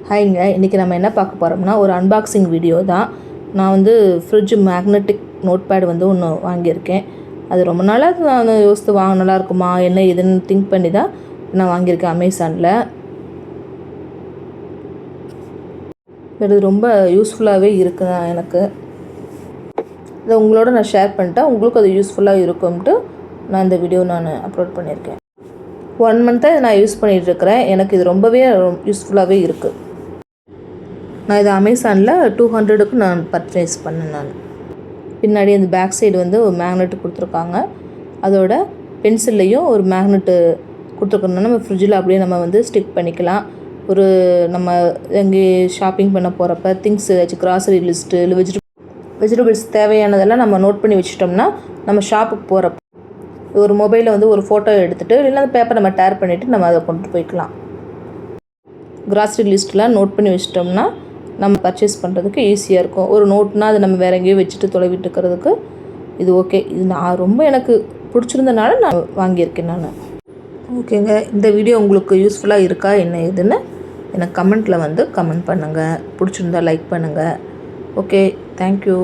ஹாய்ங்க, இன்றைக்கி நம்ம என்ன பார்க்க போகிறோம்னா ஒரு அன்பாக்சிங் வீடியோ தான். நான் வந்து ஃப்ரிட்ஜ் மேக்னெட்டிக் நோட் பேட் வந்து ஒன்று வாங்கியிருக்கேன். அது ரொம்ப நாளாக நான் யோசித்து வாங்க நல்லா இருக்குமா என்ன இதுன்னு திங்க் பண்ணி தான் நான் வாங்கியிருக்கேன் அமேசானில். இது ரொம்ப யூஸ்ஃபுல்லாகவே இருக்குது எனக்கு. இதை உங்களோட நான் ஷேர் பண்ணிட்டேன், உங்களுக்கு அது யூஸ்ஃபுல்லாக இருக்கும்ட்டு நான் இந்த வீடியோ அப்லோட் பண்ணியிருக்கேன். 1 மந்த்தாக நான் யூஸ் பண்ணிகிட்ருக்கிறேன். எனக்கு இது ரொம்பவே யூஸ்ஃபுல்லாகவே இருக்குது. நான் இது அமேசானில் 200க்கு நான் பர்ச்சேஸ் பண்ணேன். பின்னாடி அந்த பேக் சைடு வந்து ஒரு மேக்னெட்டு கொடுத்துருக்காங்க. அதோட பென்சில்லையும் ஒரு மேக்னெட்டு கொடுத்துருக்கோம்னா நம்ம ஃப்ரிட்ஜில் அப்படியே நம்ம வந்து ஸ்டிக் பண்ணிக்கலாம். ஒரு நம்ம எங்கே ஷாப்பிங் பண்ண போகிறப்ப திங்ஸ் ஏதாச்சும் கிராசரி லிஸ்ட்டு இல்லை வெஜிடபிள்ஸ் தேவையானதெல்லாம் நம்ம நோட் பண்ணி வச்சிட்டோம்னா நம்ம ஷாப்புக்கு போகிறப்ப ஒரு மொபைலில் வந்து ஒரு ஃபோட்டோ எடுத்துகிட்டு இல்லைன்னா அந்த பேப்பர் நம்ம டேர் பண்ணிவிட்டு நம்ம அதை கொண்டு போய்க்கலாம். கிராசரி லிஸ்ட்லாம் நோட் பண்ணி வச்சிட்டோம்னா நம்ம பர்ச்சேஸ் பண்ணுறதுக்கு ஈஸியாக இருக்கும். ஒரு நோட்னால் அதை நம்ம வேறு எங்கேயோ வச்சுட்டு தொலைவிட்டு இருக்கிறதுக்கு இது ஓகே. இது நான் ரொம்ப எனக்கு பிடிச்சிருந்தனால நான் வாங்கியிருக்கேன் நான். ஓகேங்க, இந்த வீடியோ உங்களுக்கு யூஸ்ஃபுல்லாக இருக்கா என்ன இதுன்னு எனக்கு கமெண்ட்டில் வந்து கமெண்ட் பண்ணுங்கள். பிடிச்சிருந்தா லைக் பண்ணுங்கள். Okay, thank you.